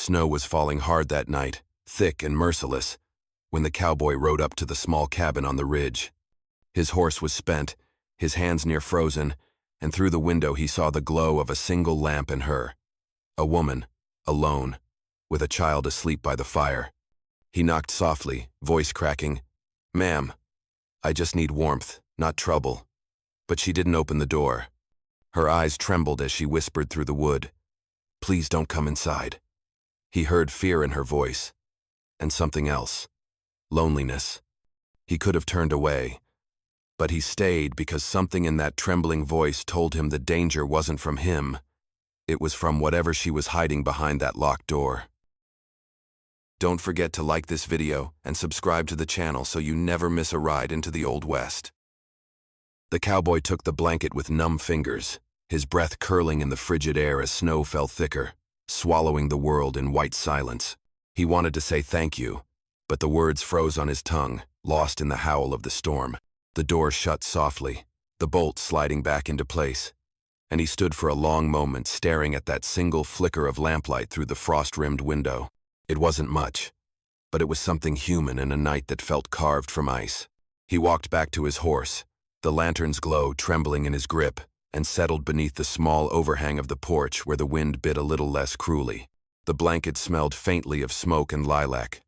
Snow was falling hard that night, thick and merciless, when the cowboy rode up to the small cabin on the ridge. His horse was spent, his hands near frozen, and through the window he saw the glow of a single lamp in her. A woman, alone, with a child asleep by the fire. He knocked softly, voice cracking, "Ma'am, I just need warmth, not trouble." But she didn't open the door. Her eyes trembled as she whispered through the wood, "Please don't come inside." He heard fear in her voice, and something else, loneliness. He could have turned away, but he stayed because something in that trembling voice told him the danger wasn't from him. It was from whatever she was hiding behind that locked door. Don't forget to like this video and subscribe to the channel so you never miss a ride into the Old West. The cowboy took the blanket with numb fingers, his breath curling in the frigid air as snow fell thicker, swallowing the world in white silence. He wanted to say thank you, but the words froze on his tongue, lost in the howl of the storm. The door shut softly, the bolt sliding back into place, and he stood for a long moment staring at that single flicker of lamplight through the frost-rimmed window. It wasn't much, but it was something human in a night that felt carved from ice. He walked back to his horse, the lantern's glow trembling in his grip, and settled beneath the small overhang of the porch where the wind bit a little less cruelly. The blanket smelled faintly of smoke and lilac,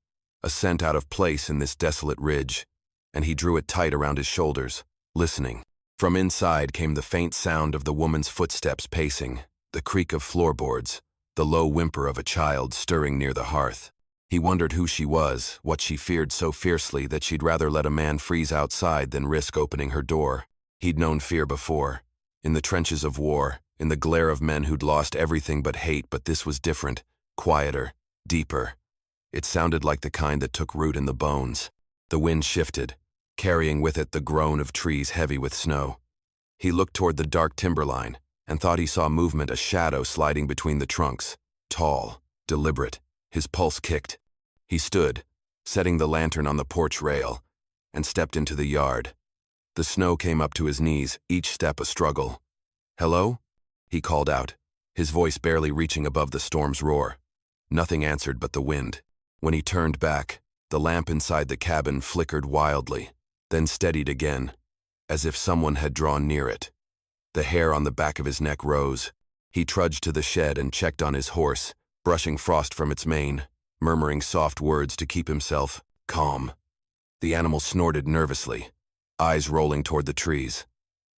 a scent out of place in this desolate ridge, and he drew it tight around his shoulders, listening. From inside came the faint sound of the woman's footsteps pacing, the creak of floorboards, the low whimper of a child stirring near the hearth. He wondered who she was, what she feared so fiercely that she'd rather let a man freeze outside than risk opening her door. He'd known fear before, in the trenches of war, in the glare of men who'd lost everything but hate, but this was different, quieter, deeper. It sounded like the kind that took root in the bones. The wind shifted, carrying with it the groan of trees heavy with snow. He looked toward the dark timberline and thought he saw movement, a shadow sliding between the trunks, tall, deliberate. His pulse kicked. He stood, setting the lantern on the porch rail, and stepped into the yard. The snow came up to his knees, each step a struggle. "Hello?" he called out, his voice barely reaching above the storm's roar. Nothing answered but the wind. When he turned back, the lamp inside the cabin flickered wildly, then steadied again, as if someone had drawn near it. The hair on the back of his neck rose. He trudged to the shed and checked on his horse, brushing frost from its mane, murmuring soft words to keep himself calm. The animal snorted nervously, eyes rolling toward the trees.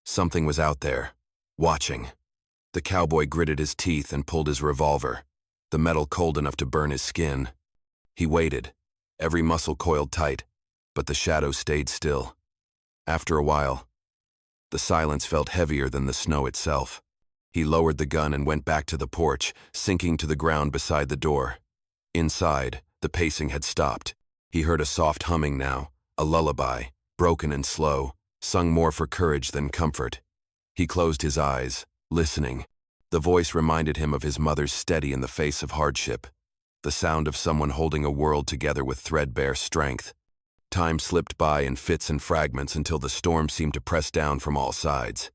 Something was out there, watching. The cowboy gritted his teeth and pulled his revolver, the metal cold enough to burn his skin. He waited, every muscle coiled tight, but the shadow stayed still. After a while, the silence felt heavier than the snow itself. He lowered the gun and went back to the porch, sinking to the ground beside the door. Inside, the pacing had stopped. He heard a soft humming now, a lullaby, broken and slow, sung more for courage than comfort. He closed his eyes, listening. The voice reminded him of his mother's steady in the face of hardship, the sound of someone holding a world together with threadbare strength. Time slipped by in fits and fragments until the storm seemed to press down from all sides.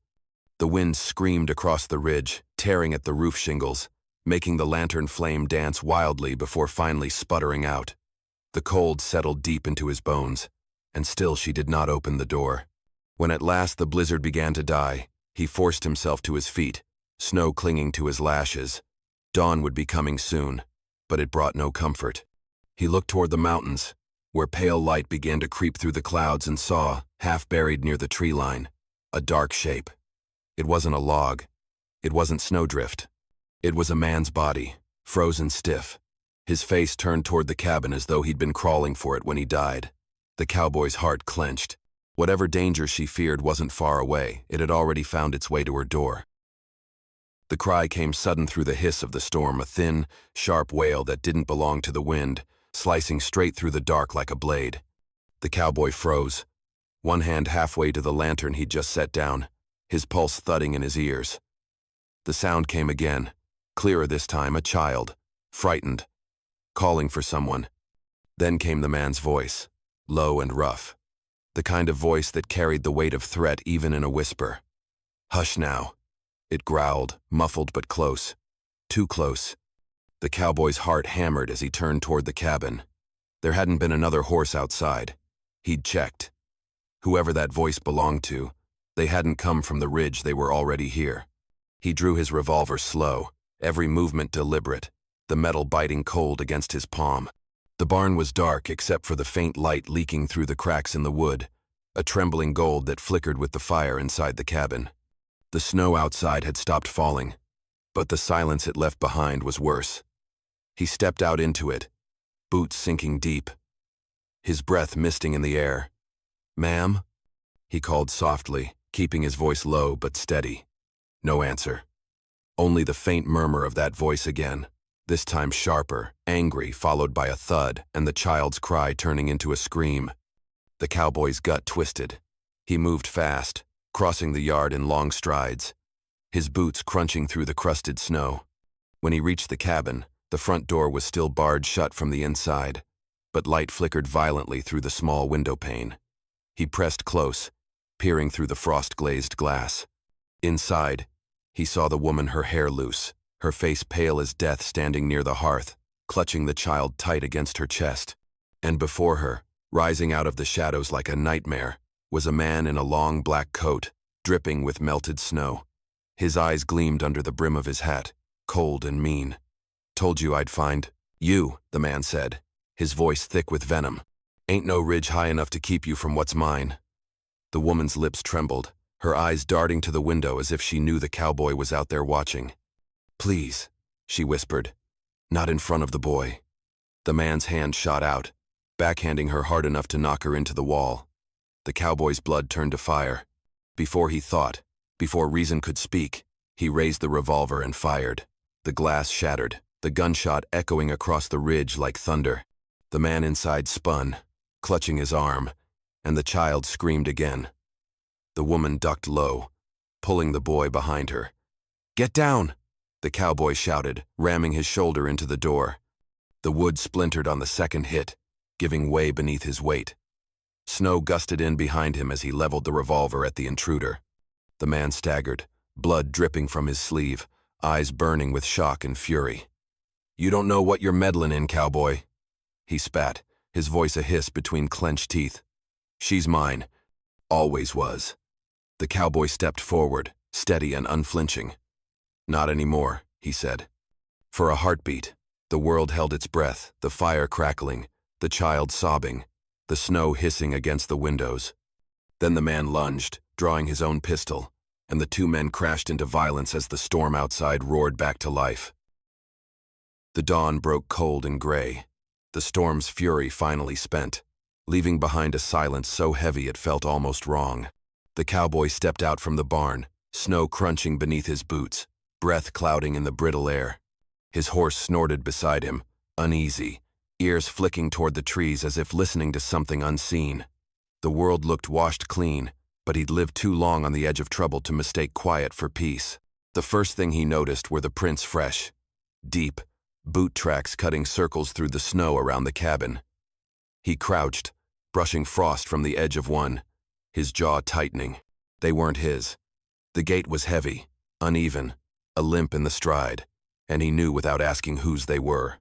The wind screamed across the ridge, tearing at the roof shingles, making the lantern flame dance wildly before finally sputtering out. The cold settled deep into his bones, and still she did not open the door. When at last the blizzard began to die, he forced himself to his feet, snow clinging to his lashes. Dawn would be coming soon, but it brought no comfort. He looked toward the mountains, where pale light began to creep through the clouds, and saw, half buried near the tree line, a dark shape. It wasn't a log. It wasn't snowdrift. It was a man's body, frozen stiff, his face turned toward the cabin as though he'd been crawling for it when he died. The cowboy's heart clenched. Whatever danger she feared wasn't far away. It had already found its way to her door. The cry came sudden through the hiss of the storm, a thin, sharp wail that didn't belong to the wind, slicing straight through the dark like a blade. The cowboy froze, one hand halfway to the lantern he'd just set down, his pulse thudding in his ears. The sound came again, clearer this time, a child, frightened, calling for someone. Then came the man's voice, low and rough, the kind of voice that carried the weight of threat even in a whisper. "Hush now," it growled, muffled but close, too close. The cowboy's heart hammered as he turned toward the cabin. There hadn't been another horse outside. He'd checked. Whoever that voice belonged to, they hadn't come from the ridge, they were already here. He drew his revolver slow, every movement deliberate, the metal biting cold against his palm. The barn was dark except for the faint light leaking through the cracks in the wood, a trembling gold that flickered with the fire inside the cabin. The snow outside had stopped falling, but the silence it left behind was worse. He stepped out into it, boots sinking deep, his breath misting in the air. "Ma'am?" he called softly, keeping his voice low but steady. No answer. Only the faint murmur of that voice again, this time sharper, angry, followed by a thud, and the child's cry turning into a scream. The cowboy's gut twisted. He moved fast, crossing the yard in long strides, his boots crunching through the crusted snow. When he reached the cabin, the front door was still barred shut from the inside, but light flickered violently through the small window pane. He pressed close, peering through the frost-glazed glass. Inside, he saw the woman, her hair loose, her face pale as death, standing near the hearth, clutching the child tight against her chest. And before her, rising out of the shadows like a nightmare, was a man in a long black coat, dripping with melted snow. His eyes gleamed under the brim of his hat, cold and mean. "Told you I'd find you," the man said, his voice thick with venom. "Ain't no ridge high enough to keep you from what's mine." The woman's lips trembled, her eyes darting to the window as if she knew the cowboy was out there watching. "Please," she whispered, "not in front of the boy." The man's hand shot out, backhanding her hard enough to knock her into the wall. The cowboy's blood turned to fire. Before he thought, before reason could speak, he raised the revolver and fired. The glass shattered, the gunshot echoing across the ridge like thunder. The man inside spun, clutching his arm, and the child screamed again. The woman ducked low, pulling the boy behind her. "Get down!" the cowboy shouted, ramming his shoulder into the door. The wood splintered on the second hit, giving way beneath his weight. Snow gusted in behind him as he leveled the revolver at the intruder. The man staggered, blood dripping from his sleeve, eyes burning with shock and fury. "You don't know what you're meddling in, cowboy," he spat, his voice a hiss between clenched teeth. "She's mine. Always was." The cowboy stepped forward, steady and unflinching. "Not anymore," he said. For a heartbeat, the world held its breath, the fire crackling, the child sobbing, the snow hissing against the windows. Then the man lunged, drawing his own pistol, and the two men crashed into violence as the storm outside roared back to life. The dawn broke cold and gray, the storm's fury finally spent, leaving behind a silence so heavy it felt almost wrong. The cowboy stepped out from the barn, snow crunching beneath his boots, breath clouding in the brittle air. His horse snorted beside him, uneasy, ears flicking toward the trees as if listening to something unseen. The world looked washed clean, but he'd lived too long on the edge of trouble to mistake quiet for peace. The first thing he noticed were the prints fresh, deep, boot tracks cutting circles through the snow around the cabin. He crouched, brushing frost from the edge of one, his jaw tightening. They weren't his. The gait was heavy, uneven, a limp in the stride, and he knew without asking whose they were.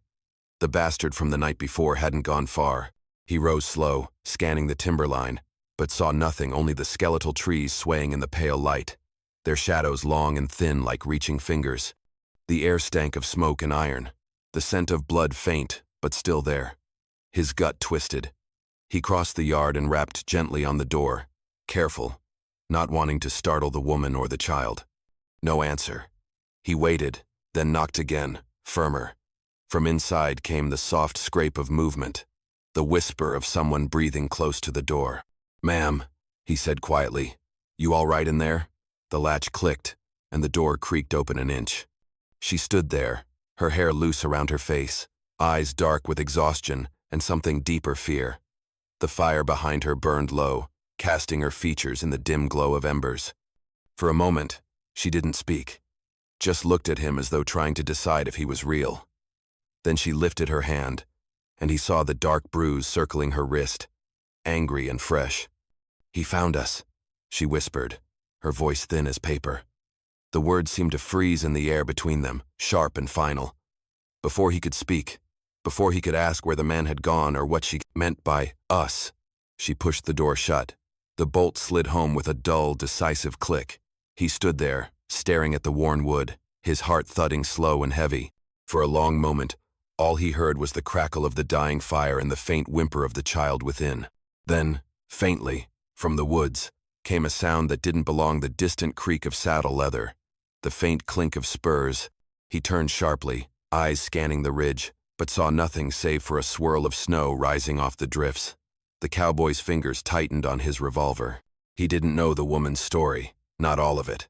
The bastard from the night before hadn't gone far. He rose slow, scanning the timberline, but saw nothing, only the skeletal trees swaying in the pale light, their shadows long and thin like reaching fingers. The air stank of smoke and iron, the scent of blood faint, but still there. His gut twisted. He crossed the yard and rapped gently on the door, careful, not wanting to startle the woman or the child. No answer. He waited, then knocked again, firmer. From inside came the soft scrape of movement, the whisper of someone breathing close to the door. "Ma'am," he said quietly, "you all right in there?" The latch clicked, and the door creaked open an inch. She stood there, her hair loose around her face, eyes dark with exhaustion and something deeper fear. The fire behind her burned low, casting her features in the dim glow of embers. For a moment, she didn't speak, just looked at him as though trying to decide if he was real. Then she lifted her hand, and he saw the dark bruise circling her wrist, angry and fresh. "He found us," she whispered, her voice thin as paper. The words seemed to freeze in the air between them, sharp and final. Before he could speak, before he could ask where the man had gone or what she meant by us, she pushed the door shut. The bolt slid home with a dull, decisive click. He stood there, staring at the worn wood, his heart thudding slow and heavy. For a long moment, all he heard was the crackle of the dying fire and the faint whimper of the child within. Then, faintly, from the woods, came a sound that didn't belong, the distant creak of saddle leather, the faint clink of spurs. He turned sharply, eyes scanning the ridge, but saw nothing save for a swirl of snow rising off the drifts. The cowboy's fingers tightened on his revolver. He didn't know the woman's story, not all of it.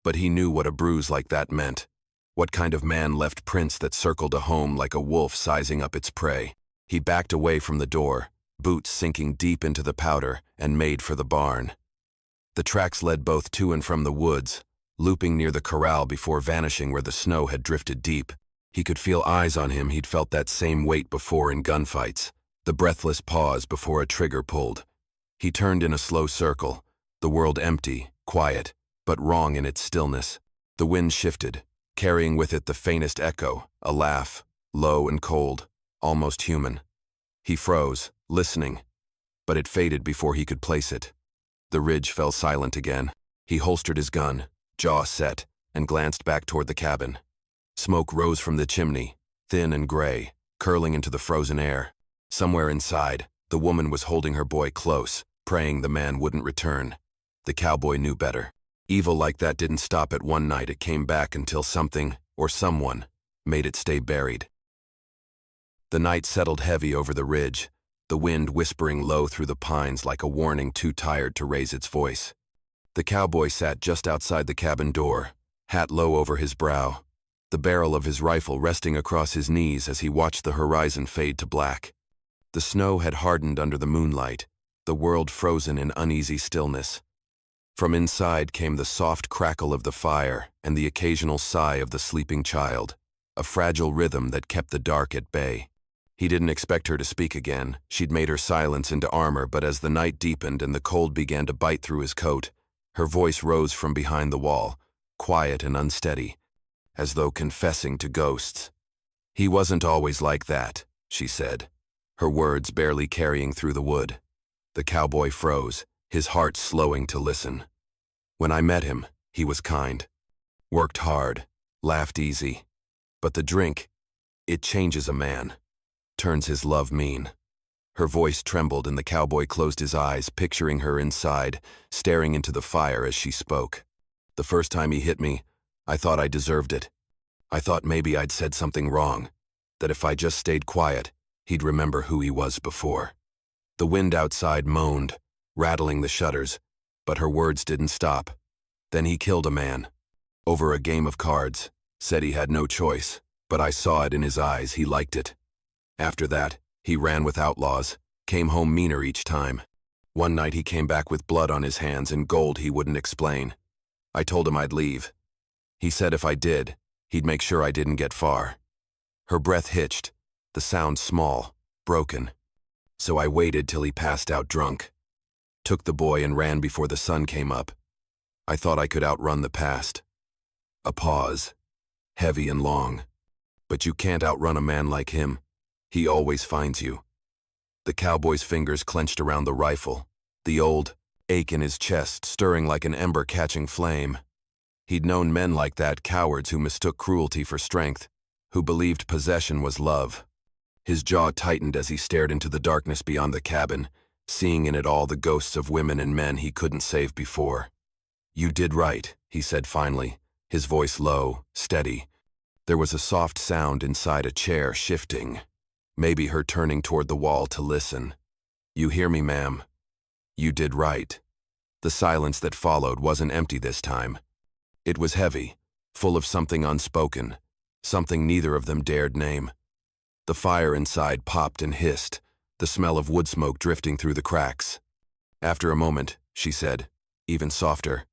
But he knew what a bruise like that meant. What kind of man left prints that circled a home like a wolf sizing up its prey. He backed away from the door, boots sinking deep into the powder, and made for the barn. The tracks led both to and from the woods, looping near the corral before vanishing where the snow had drifted deep. He could feel eyes on him. He'd felt that same weight before in gunfights, the breathless pause before a trigger pulled. He turned in a slow circle, the world empty, quiet, but wrong in its stillness. The wind shifted, carrying with it the faintest echo, a laugh, low and cold, almost human. He froze, listening, but it faded before he could place it. The ridge fell silent again. He holstered his gun, jaw set, and glanced back toward the cabin. Smoke rose from the chimney, thin and gray, curling into the frozen air. Somewhere inside, the woman was holding her boy close, praying the man wouldn't return. The cowboy knew better. Evil like that didn't stop at one night. It came back until something, or someone, made it stay buried. The night settled heavy over the ridge, the wind whispering low through the pines like a warning too tired to raise its voice. The cowboy sat just outside the cabin door, hat low over his brow, the barrel of his rifle resting across his knees as he watched the horizon fade to black. The snow had hardened under the moonlight, the world frozen in uneasy stillness. From inside came the soft crackle of the fire and the occasional sigh of the sleeping child, a fragile rhythm that kept the dark at bay. He didn't expect her to speak again. She'd made her silence into armor, but as the night deepened and the cold began to bite through his coat, her voice rose from behind the wall, quiet and unsteady, as though confessing to ghosts. "He wasn't always like that," she said, her words barely carrying through the wood. The cowboy froze, his heart slowing to listen. "When I met him, he was kind. Worked hard, laughed easy. But the drink, it changes a man. Turns his love mean." Her voice trembled and the cowboy closed his eyes, picturing her inside, staring into the fire as she spoke. "The first time he hit me, I thought I deserved it. I thought maybe I'd said something wrong, that if I just stayed quiet, he'd remember who he was before." The wind outside moaned, rattling the shutters, but her words didn't stop. "Then he killed a man. Over a game of cards. Said he had no choice, but I saw it in his eyes. He liked it. After that, he ran with outlaws, came home meaner each time. One night he came back with blood on his hands and gold he wouldn't explain. I told him I'd leave. He said if I did, he'd make sure I didn't get far." Her breath hitched, the sound small, broken. "So I waited till he passed out drunk. Took the boy and ran before the sun came up. I thought I could outrun the past." A pause, heavy and long. "But you can't outrun a man like him. He always finds you." The cowboy's fingers clenched around the rifle, the old ache in his chest stirring like an ember catching flame. He'd known men like that, cowards who mistook cruelty for strength, who believed possession was love. His jaw tightened as he stared into the darkness beyond the cabin, seeing in it all the ghosts of women and men he couldn't save before. "You did right," he said finally, his voice low, steady. There was a soft sound inside a chair shifting, maybe her turning toward the wall to listen. "You hear me, ma'am? You did right." The silence that followed wasn't empty this time. It was heavy, full of something unspoken, something neither of them dared name. The fire inside popped and hissed, the smell of wood smoke drifting through the cracks. After a moment, she said, even softer,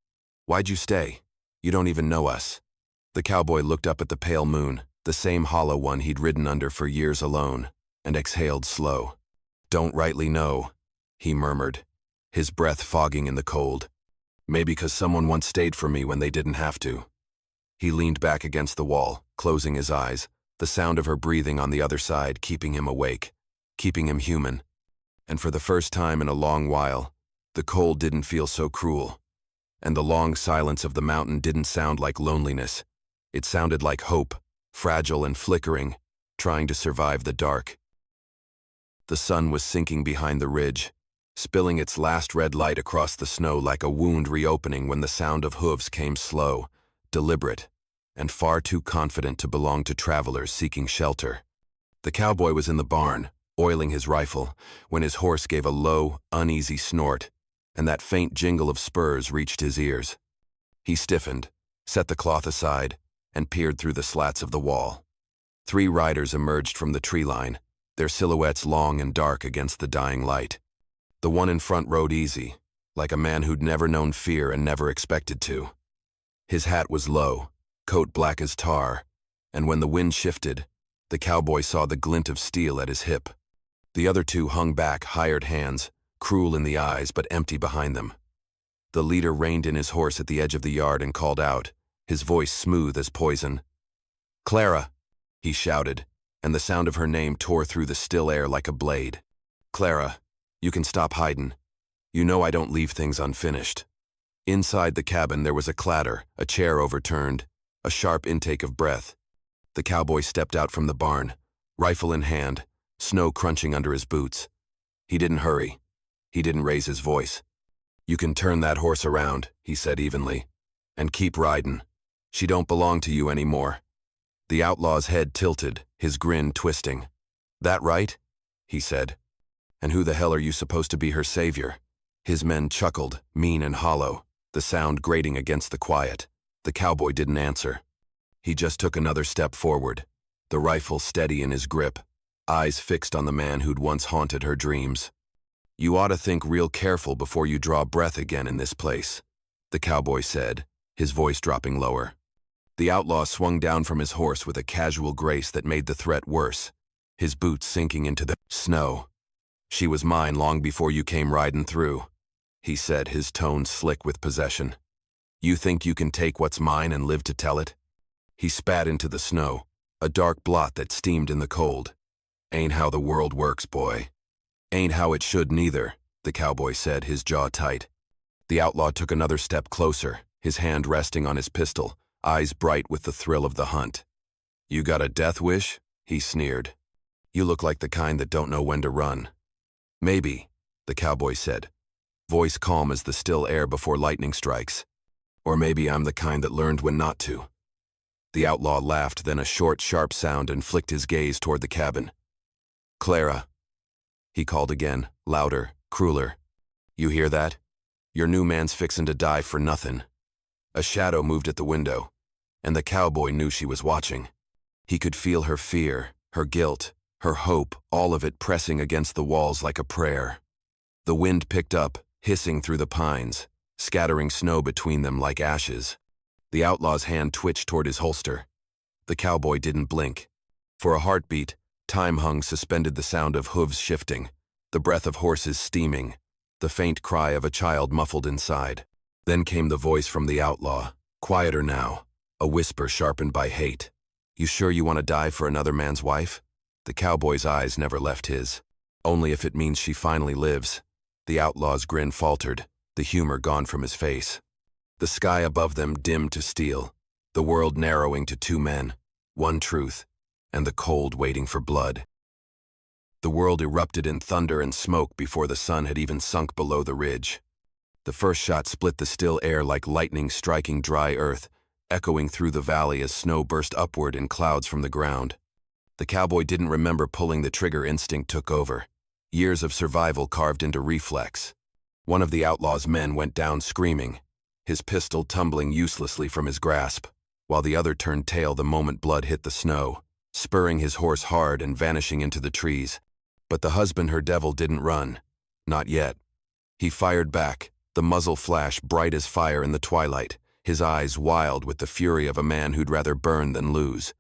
"Why'd you stay? You don't even know us." The cowboy looked up at the pale moon, the same hollow one he'd ridden under for years alone, and exhaled slow. "Don't rightly know," he murmured, his breath fogging in the cold. "Maybe 'cause someone once stayed for me when they didn't have to." He leaned back against the wall, closing his eyes, the sound of her breathing on the other side keeping him awake, keeping him human. And for the first time in a long while, the cold didn't feel so cruel, and the long silence of the mountain didn't sound like loneliness. It sounded like hope, fragile and flickering, trying to survive the dark. The sun was sinking behind the ridge, spilling its last red light across the snow like a wound reopening when the sound of hooves came slow, deliberate, and far too confident to belong to travelers seeking shelter. The cowboy was in the barn, oiling his rifle, when his horse gave a low, uneasy snort, and that faint jingle of spurs reached his ears. He stiffened, set the cloth aside, and peered through the slats of the wall. 3 riders emerged from the tree line, their silhouettes long and dark against the dying light. The one in front rode easy, like a man who'd never known fear and never expected to. His hat was low, coat black as tar, and when the wind shifted, the cowboy saw the glint of steel at his hip. The other 2 hung back, hired hands, cruel in the eyes but empty behind them. The leader reined in his horse at the edge of the yard and called out, his voice smooth as poison. "Clara!" he shouted, and the sound of her name tore through the still air like a blade. "Clara, you can stop hidin'. You know I don't leave things unfinished." Inside the cabin there was a clatter, a chair overturned, a sharp intake of breath. The cowboy stepped out from the barn, rifle in hand, snow crunching under his boots. He didn't hurry. He didn't raise his voice. "You can turn that horse around," he said evenly, "and keep ridin'. She don't belong to you anymore." The outlaw's head tilted, his grin twisting. "That right?" he said. "And who the hell are you supposed to be her savior?" His men chuckled, mean and hollow, the sound grating against the quiet. The cowboy didn't answer. He just took another step forward, the rifle steady in his grip, eyes fixed on the man who'd once haunted her dreams. "You ought to think real careful before you draw breath again in this place," the cowboy said, his voice dropping lower. The outlaw swung down from his horse with a casual grace that made the threat worse, his boots sinking into the snow. "She was mine long before you came riding through," he said, his tone slick with possession. "You think you can take what's mine and live to tell it?" He spat into the snow, a dark blot that steamed in the cold. "Ain't how the world works, boy." "Ain't how it should neither," the cowboy said, his jaw tight. The outlaw took another step closer, his hand resting on his pistol, eyes bright with the thrill of the hunt. "You got a death wish?" he sneered. "You look like the kind that don't know when to run." "Maybe," the cowboy said, voice calm as the still air before lightning strikes. "Or maybe I'm the kind that learned when not to." The outlaw laughed, then a short, sharp sound, and flicked his gaze toward the cabin. "Clara," he called again, louder, crueler. "You hear that? Your new man's fixin' to die for nothin'." A shadow moved at the window, and the cowboy knew she was watching. He could feel her fear, her guilt, her hope, all of it pressing against the walls like a prayer. The wind picked up, hissing through the pines, scattering snow between them like ashes. The outlaw's hand twitched toward his holster. The cowboy didn't blink. For a heartbeat, time hung suspended, the sound of hooves shifting, the breath of horses steaming, the faint cry of a child muffled inside. Then came the voice from the outlaw, quieter now, a whisper sharpened by hate. "You sure you want to die for another man's wife?" The cowboy's eyes never left his. "Only if it means she finally lives." The outlaw's grin faltered, the humor gone from his face. The sky above them dimmed to steel, the world narrowing to 2 men, one truth, and the cold waiting for blood. The world erupted in thunder and smoke before the sun had even sunk below the ridge. The first shot split the still air like lightning striking dry earth, echoing through the valley as snow burst upward in clouds from the ground. The cowboy didn't remember pulling the trigger. Instinct took over, years of survival carved into reflex. One of the outlaw's men went down screaming, his pistol tumbling uselessly from his grasp, while the other turned tail the moment blood hit the snow, spurring his horse hard and vanishing into the trees. But the husband, her devil, didn't run. Not yet. He fired back, the muzzle flash bright as fire in the twilight, his eyes wild with the fury of a man who'd rather burn than lose.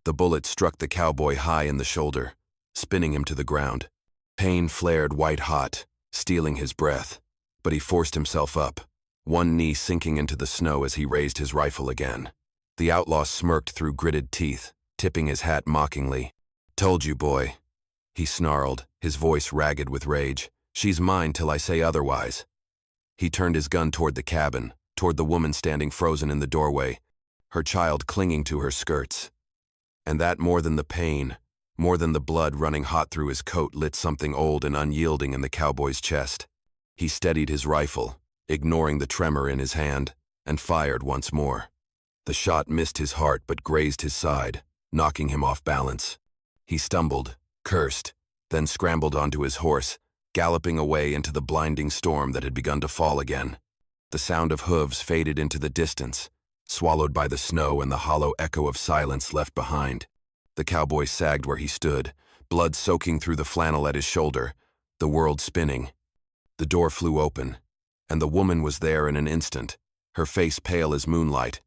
The bullet struck the cowboy high in the shoulder, spinning him to the ground. Pain flared white-hot, stealing his breath, but he forced himself up, one knee sinking into the snow as he raised his rifle again. The outlaw smirked through gritted teeth, tipping his hat mockingly. "Told you, boy," he snarled, his voice ragged with rage. "She's mine till I say otherwise." He turned his gun toward the cabin, toward the woman standing frozen in the doorway, her child clinging to her skirts. And that, more than the pain, more than the blood running hot through his coat, lit something old and unyielding in the cowboy's chest. He steadied his rifle, ignoring the tremor in his hand, and fired once more. The shot missed his heart but grazed his side, knocking him off balance. He stumbled, cursed, then scrambled onto his horse, galloping away into the blinding storm that had begun to fall again. The sound of hooves faded into the distance, swallowed by the snow and the hollow echo of silence left behind. The cowboy sagged where he stood, blood soaking through the flannel at his shoulder, the world spinning. The door flew open, and the woman was there in an instant, her face pale as moonlight,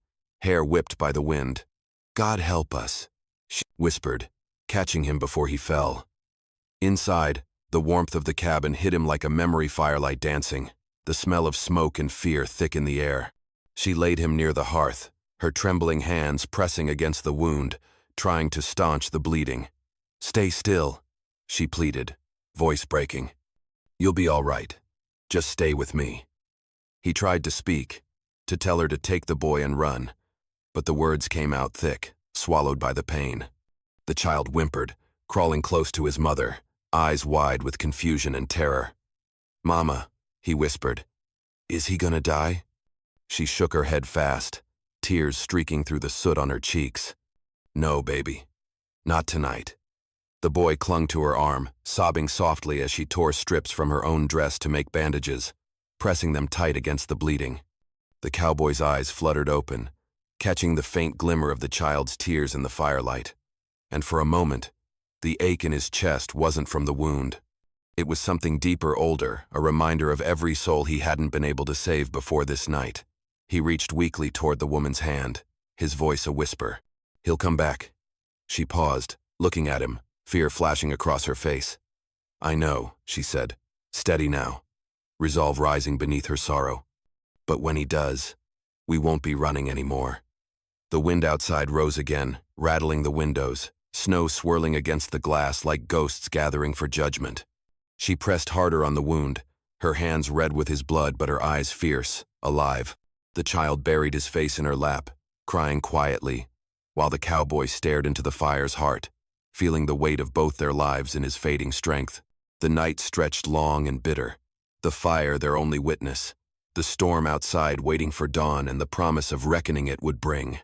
hair whipped by the wind. "God help us," she whispered, catching him before he fell. Inside, the warmth of the cabin hit him like a memory firelight dancing, the smell of smoke and fear thick in the air. She laid him near the hearth, her trembling hands pressing against the wound, trying to staunch the bleeding. "Stay still," she pleaded, voice breaking. "You'll be all right. Just stay with me." He tried to speak, to tell her to take the boy and run, but the words came out thick, swallowed by the pain. The child whimpered, crawling close to his mother, eyes wide with confusion and terror. "Mama," he whispered, "is he gonna die?" She shook her head fast, tears streaking through the soot on her cheeks. "No, baby. Not tonight." The boy clung to her arm, sobbing softly as she tore strips from her own dress to make bandages, pressing them tight against the bleeding. The cowboy's eyes fluttered open, catching the faint glimmer of the child's tears in the firelight. And for a moment, the ache in his chest wasn't from the wound. It was something deeper, older, a reminder of every soul he hadn't been able to save before this night. He reached weakly toward the woman's hand, his voice a whisper. "He'll come back." She paused, looking at him, fear flashing across her face. "I know," she said, steady now, resolve rising beneath her sorrow. "But when he does, we won't be running anymore." The wind outside rose again, rattling the windows, snow swirling against the glass like ghosts gathering for judgment. She pressed harder on the wound, her hands red with his blood but her eyes fierce, alive. The child buried his face in her lap, crying quietly, while the cowboy stared into the fire's heart, feeling the weight of both their lives in his fading strength. The night stretched long and bitter, the fire their only witness, the storm outside waiting for dawn and the promise of reckoning it would bring.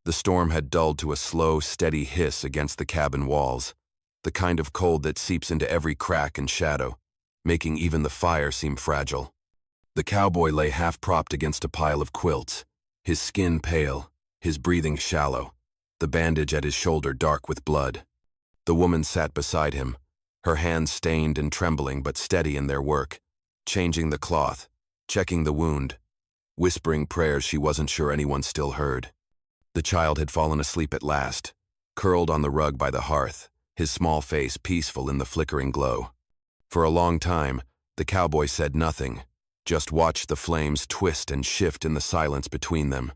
The storm had dulled to a slow, steady hiss against the cabin walls, the kind of cold that seeps into every crack and shadow, making even the fire seem fragile. The cowboy lay half-propped against a pile of quilts, his skin pale, his breathing shallow, the bandage at his shoulder dark with blood. The woman sat beside him, her hands stained and trembling but steady in their work, changing the cloth, checking the wound, whispering prayers she wasn't sure anyone still heard. The child had fallen asleep at last, curled on the rug by the hearth, his small face peaceful in the flickering glow. For a long time, the cowboy said nothing, just watched the flames twist and shift in the silence between them.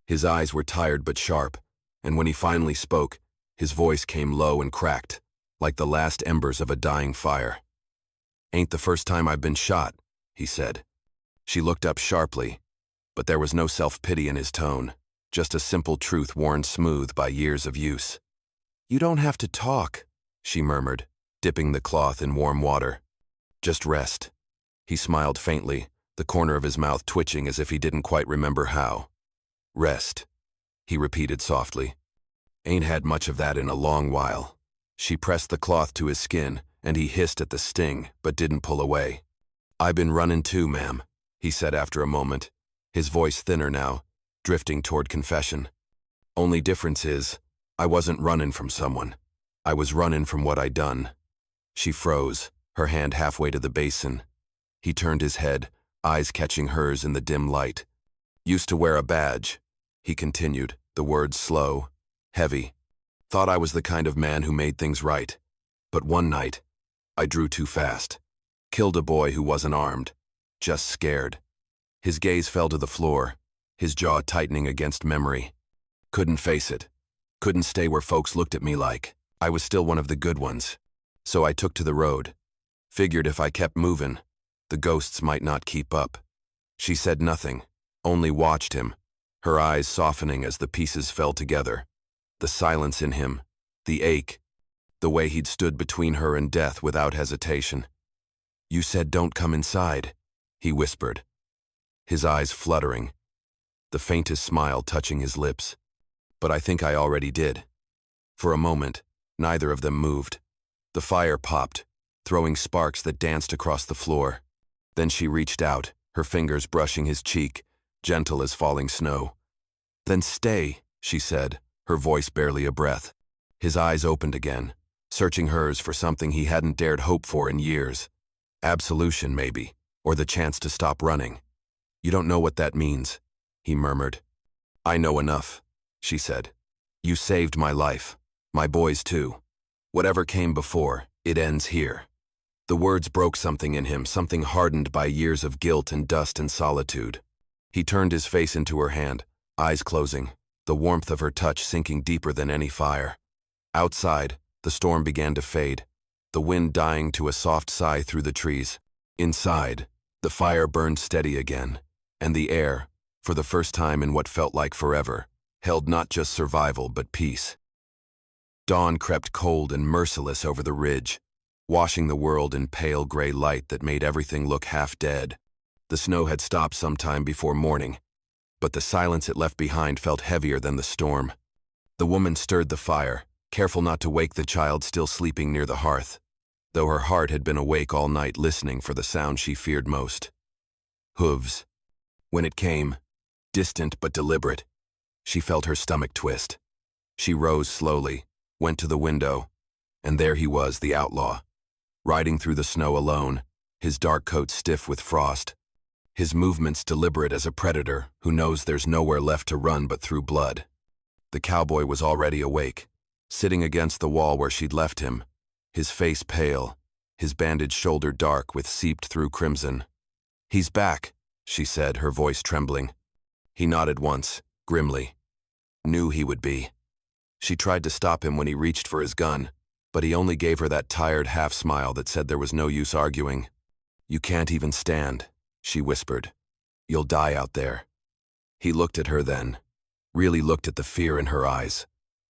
His eyes were tired but sharp, and when he finally spoke, his voice came low and cracked, like the last embers of a dying fire. "Ain't the first time I've been shot," he said. She looked up sharply, but there was no self-pity in his tone, just a simple truth worn smooth by years of use. "You don't have to talk," she murmured, dipping the cloth in warm water. "Just rest." He smiled faintly, the corner of his mouth twitching as if he didn't quite remember how. "Rest," he repeated softly. "Ain't had much of that in a long while." She pressed the cloth to his skin, and he hissed at the sting, but didn't pull away. "I been running too, ma'am," he said after a moment, his voice thinner now, drifting toward confession. "Only difference is, I wasn't running from someone. I was running from what I'd done." She froze, her hand halfway to the basin. He turned his head, eyes catching hers in the dim light. "Used to wear a badge," he continued, the words slow, heavy. "Thought I was the kind of man who made things right. But one night, I drew too fast. Killed a boy who wasn't armed. Just scared." His gaze fell to the floor, his jaw tightening against memory. "Couldn't face it. Couldn't stay where folks looked at me like I was still one of the good ones. So I took to the road. Figured if I kept moving, the ghosts might not keep up. She said nothing, only watched him, her eyes softening as the pieces fell together. The silence in him, the ache, the way he'd stood between her and death without hesitation. "You said don't come inside," he whispered, his eyes fluttering, the faintest smile touching his lips. "But I think I already did." For a moment, neither of them moved. The fire popped, throwing sparks that danced across the floor. Then she reached out, her fingers brushing his cheek, gentle as falling snow. "Then stay," she said, her voice barely a breath. His eyes opened again, searching hers for something he hadn't dared hope for in years. Absolution, maybe, or the chance to stop running. "You don't know what that means," he murmured. "I know enough," she said. "You saved my life, my boys too. Whatever came before, it ends here." The words broke something in him, something hardened by years of guilt and dust and solitude. He turned his face into her hand, eyes closing, the warmth of her touch sinking deeper than any fire. Outside, the storm began to fade, the wind dying to a soft sigh through the trees. Inside, the fire burned steady again, and the air, for the first time in what felt like forever, held not just survival but peace. Dawn crept cold and merciless over the ridge, washing the world in pale gray light that made everything look half dead. The snow had stopped some time before morning, but the silence it left behind felt heavier than the storm. The woman stirred the fire, careful not to wake the child still sleeping near the hearth, though her heart had been awake all night listening for the sound she feared most. Hooves. When it came, distant but deliberate, she felt her stomach twist. She rose slowly, went to the window, and there he was, the outlaw, riding through the snow alone, his dark coat stiff with frost, his movements deliberate as a predator who knows there's nowhere left to run but through blood. The cowboy was already awake, sitting against the wall where she'd left him, his face pale, his bandaged shoulder dark with seeped-through crimson. "He's back," she said, her voice trembling. He nodded once, grimly. Knew he would be. She tried to stop him when he reached for his gun, but he only gave her that tired half-smile that said there was no use arguing. "You can't even stand," she whispered. "You'll die out there." He looked at her then, really looked at the fear in her eyes,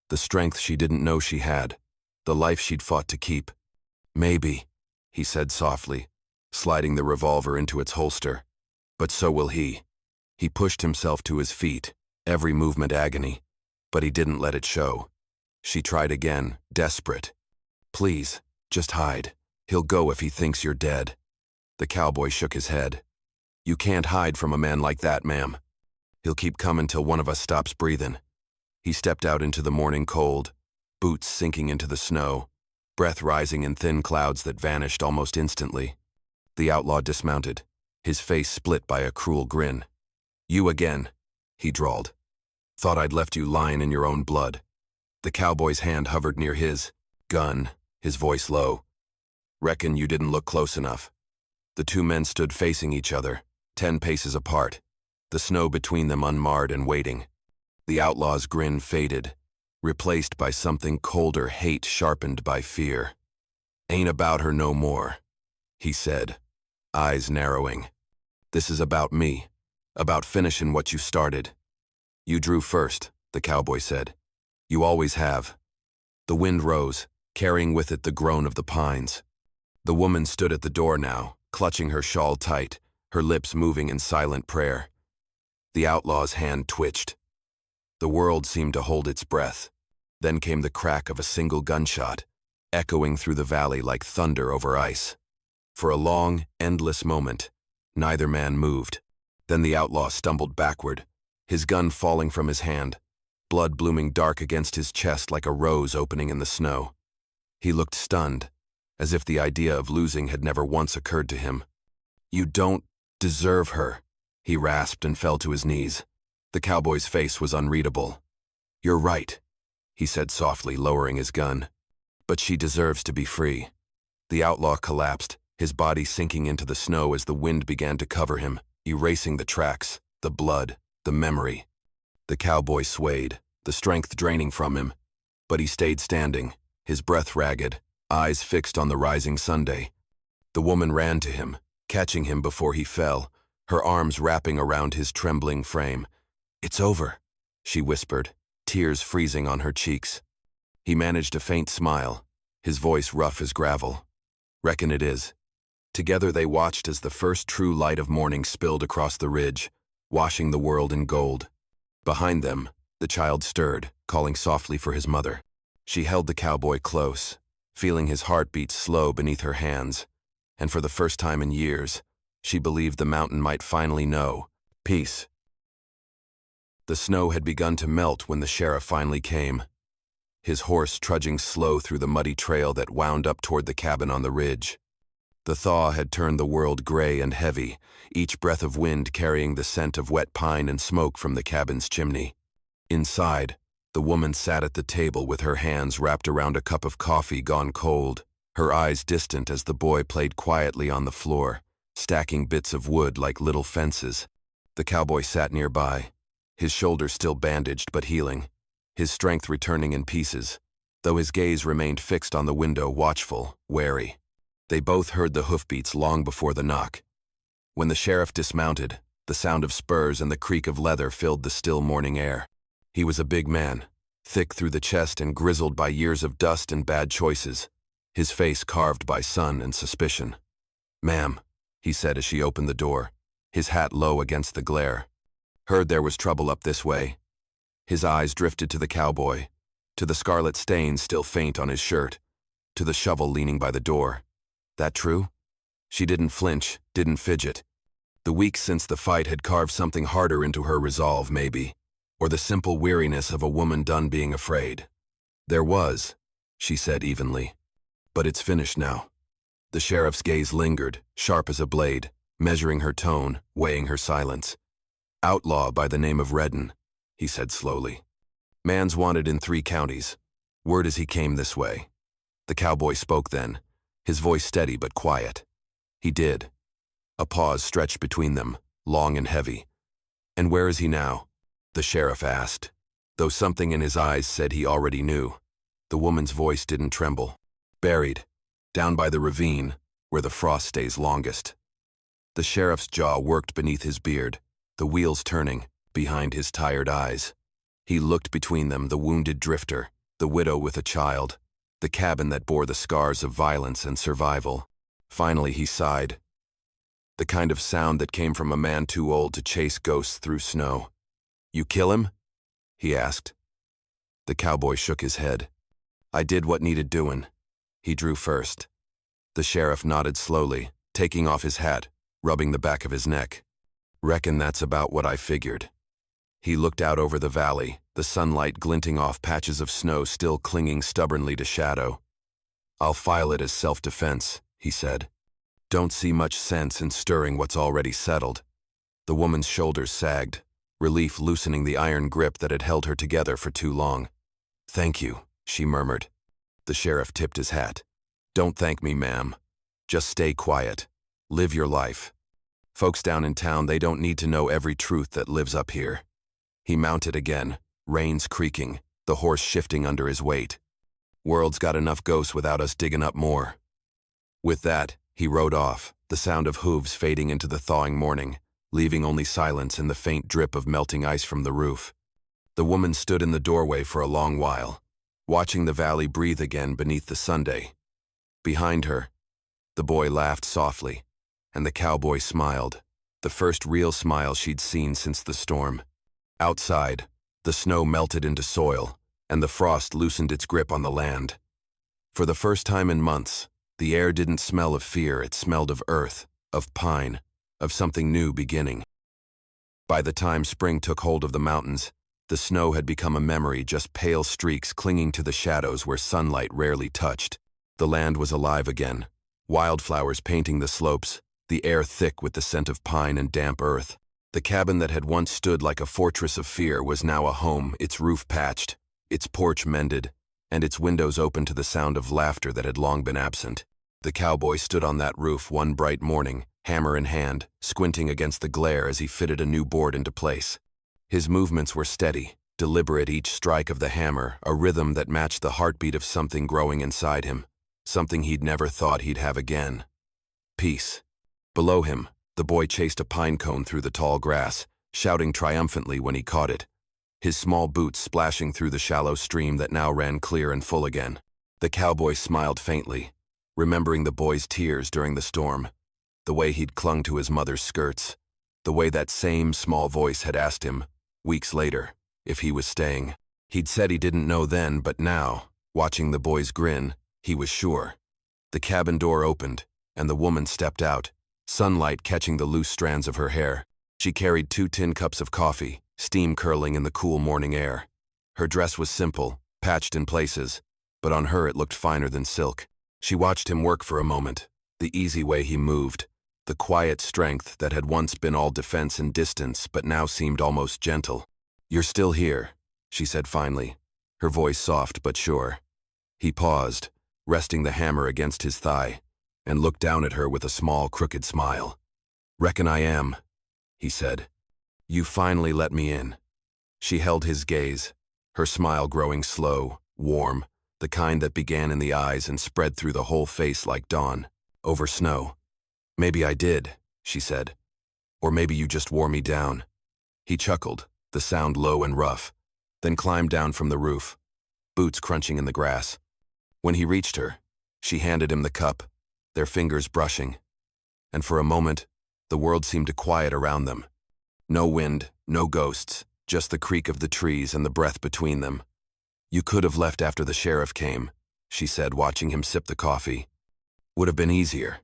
the strength she didn't know she had, the life she'd fought to keep. "Maybe," he said softly, sliding the revolver into its holster. "But so will he." He pushed himself to his feet, every movement agony, but he didn't let it show. She tried again, desperate. "Please, just hide. He'll go if he thinks you're dead." The cowboy shook his head. "You can't hide from a man like that, ma'am. He'll keep coming till one of us stops breathing." He stepped out into the morning cold, boots sinking into the snow, breath rising in thin clouds that vanished almost instantly. The outlaw dismounted, his face split by a cruel grin. "You again," he drawled. "Thought I'd left you lying in your own blood." The cowboy's hand hovered near his. "Gun," his voice low. "Reckon you didn't look close enough." The two men stood facing each other, 10 paces apart, the snow between them unmarred and waiting. The outlaw's grin faded, replaced by something colder, hate sharpened by fear. "Ain't about her no more," he said, eyes narrowing. "This is about me, about finishing what you started." "You drew first," the cowboy said. "You always have." The wind rose, carrying with it the groan of the pines. The woman stood at the door now, clutching her shawl tight, her lips moving in silent prayer. The outlaw's hand twitched. The world seemed to hold its breath. Then came the crack of a single gunshot, echoing through the valley like thunder over ice. For a long, endless moment, neither man moved. Then the outlaw stumbled backward, his gun falling from his hand, blood blooming dark against his chest like a rose opening in the snow. He looked stunned, as if the idea of losing had never once occurred to him. "You don't deserve her," he rasped and fell to his knees. The cowboy's face was unreadable. "You're right," he said softly, lowering his gun. "But she deserves to be free." The outlaw collapsed, his body sinking into the snow as the wind began to cover him, erasing the tracks, the blood, the memory. The cowboy swayed, the strength draining from him, But he stayed standing, his breath ragged, eyes fixed on the rising Sunday. The woman ran to him, catching him before he fell, her arms wrapping around his trembling frame. "It's over," she whispered, tears freezing on her cheeks. He managed a faint smile, his voice rough as gravel. "Reckon it is." Together they watched as the first true light of morning spilled across the ridge, washing the world in gold. Behind them, the child stirred, calling softly for his mother. She held the cowboy close, feeling his heartbeat slow beneath her hands, and for the first time in years, she believed the mountain might finally know peace. The snow had begun to melt when the sheriff finally came, his horse trudging slow through the muddy trail that wound up toward the cabin on the ridge. The thaw had turned the world gray and heavy, each breath of wind carrying the scent of wet pine and smoke from the cabin's chimney. Inside, the woman sat at the table with her hands wrapped around a cup of coffee gone cold, her eyes distant as the boy played quietly on the floor, stacking bits of wood like little fences. The cowboy sat nearby, his shoulders still bandaged but healing, his strength returning in pieces, though his gaze remained fixed on the window, watchful, wary. They both heard the hoofbeats long before the knock. When the sheriff dismounted, the sound of spurs and the creak of leather filled the still morning air. He was a big man, thick through the chest and grizzled by years of dust and bad choices, his face carved by sun and suspicion. "Ma'am," he said as she opened the door, his hat low against the glare. "Heard there was trouble up this way." His eyes drifted to the cowboy, to the scarlet stains still faint on his shirt, to the shovel leaning by the door. "That true?" She didn't flinch, didn't fidget. The weeks since the fight had carved something harder into her resolve, maybe, or the simple weariness of a woman done being afraid. "There was," she said evenly. "But it's finished now." The sheriff's gaze lingered, sharp as a blade, measuring her tone, weighing her silence. "Outlaw by the name of Redden," he said slowly. "Man's wanted in 3 counties. Word is he came this way." The cowboy spoke then, his voice steady but quiet. "He did." A pause stretched between them, long and heavy. "And where is he now?" the sheriff asked, though something in his eyes said he already knew. The woman's voice didn't tremble. "Buried, down by the ravine, where the frost stays longest." The sheriff's jaw worked beneath his beard, the wheels turning, behind his tired eyes. He looked between them, the wounded drifter, the widow with a child, the cabin that bore the scars of violence and survival. Finally he sighed. The kind of sound that came from a man too old to chase ghosts through snow. "You kill him?" he asked. The cowboy shook his head. "I did what needed doing." He drew first. The sheriff nodded slowly, taking off his hat, rubbing the back of his neck. "Reckon that's about what I figured." He looked out over the valley, the sunlight glinting off patches of snow still clinging stubbornly to shadow. "I'll file it as self-defense," he said. "Don't see much sense in stirring what's already settled." The woman's shoulders sagged, relief loosening the iron grip that had held her together for too long. "Thank you," she murmured. The sheriff tipped his hat. "Don't thank me, ma'am. Just stay quiet. Live your life. Folks down in town, they don't need to know every truth that lives up here." He mounted again, reins creaking, the horse shifting under his weight. "World's got enough ghosts without us digging up more." With that, he rode off, the sound of hooves fading into the thawing morning, leaving only silence and the faint drip of melting ice from the roof. The woman stood in the doorway for a long while, watching the valley breathe again beneath the Sunday. Behind her, the boy laughed softly, and the cowboy smiled, the first real smile she'd seen since the storm. Outside, the snow melted into soil, and the frost loosened its grip on the land. For the first time in months, the air didn't smell of fear, it smelled of earth, of pine, of something new beginning. By the time spring took hold of the mountains, the snow had become a memory, just pale streaks clinging to the shadows where sunlight rarely touched. The land was alive again, wildflowers painting the slopes, the air thick with the scent of pine and damp earth. The cabin that had once stood like a fortress of fear was now a home, its roof patched, its porch mended, and its windows open to the sound of laughter that had long been absent. The cowboy stood on that roof one bright morning, hammer in hand, squinting against the glare as he fitted a new board into place. His movements were steady, deliberate each strike of the hammer, a rhythm that matched the heartbeat of something growing inside him, something he'd never thought he'd have again. Peace. Below him, the boy chased a pine cone through the tall grass, shouting triumphantly when he caught it, his small boots splashing through the shallow stream that now ran clear and full again. The cowboy smiled faintly, remembering the boy's tears during the storm, the way he'd clung to his mother's skirts, the way that same small voice had asked him, weeks later, if he was staying. He'd said he didn't know then, but now, watching the boy's grin, he was sure. The cabin door opened, and the woman stepped out, sunlight catching the loose strands of her hair. She carried 2 tin cups of coffee, steam curling in the cool morning air. Her dress was simple, patched in places, but on her it looked finer than silk. She watched him work for a moment, the easy way he moved, the quiet strength that had once been all defense and distance but now seemed almost gentle. "You're still here," she said finally, her voice soft but sure. He paused, resting the hammer against his thigh, and looked down at her with a small, crooked smile. "Reckon I am," he said. "You finally let me in." She held his gaze, her smile growing slow, warm, the kind that began in the eyes and spread through the whole face like dawn, over snow. "Maybe I did," she said. "Or maybe you just wore me down." He chuckled, the sound low and rough, then climbed down from the roof, boots crunching in the grass. When he reached her, she handed him the cup, their fingers brushing. And for a moment, the world seemed to quiet around them. No wind, no ghosts, just the creak of the trees and the breath between them. "You could have left after the sheriff came," she said, watching him sip the coffee. "Would have been easier."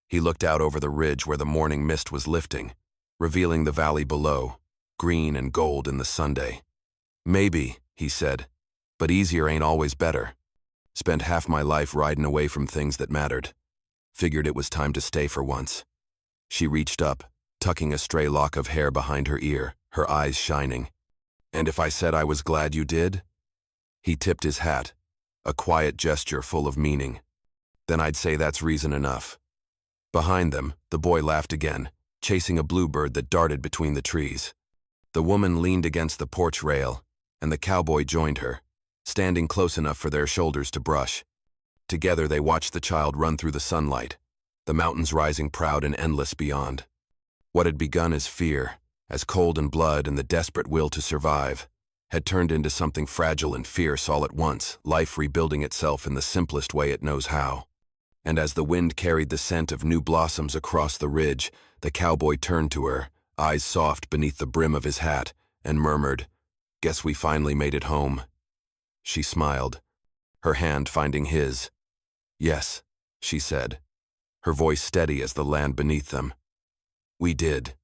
He looked out over the ridge where the morning mist was lifting, revealing the valley below, green and gold in the Sunday. "Maybe," he said, "but easier ain't always better. Spent half my life riding away from things that mattered. Figured it was time to stay for once." She reached up, tucking a stray lock of hair behind her ear, her eyes shining. "And if I said I was glad you did?" He tipped his hat, a quiet gesture full of meaning. "Then I'd say that's reason enough." Behind them, the boy laughed again, chasing a bluebird that darted between the trees. The woman leaned against the porch rail, and the cowboy joined her, standing close enough for their shoulders to brush. Together they watched the child run through the sunlight, the mountains rising proud and endless beyond. What had begun as fear, as cold and blood and the desperate will to survive, had turned into something fragile and fierce all at once, life rebuilding itself in the simplest way it knows how. And as the wind carried the scent of new blossoms across the ridge, the cowboy turned to her, eyes soft beneath the brim of his hat, and murmured, "Guess we finally made it home." She smiled, her hand finding his. "Yes," she said, her voice steady as the land beneath them. "We did."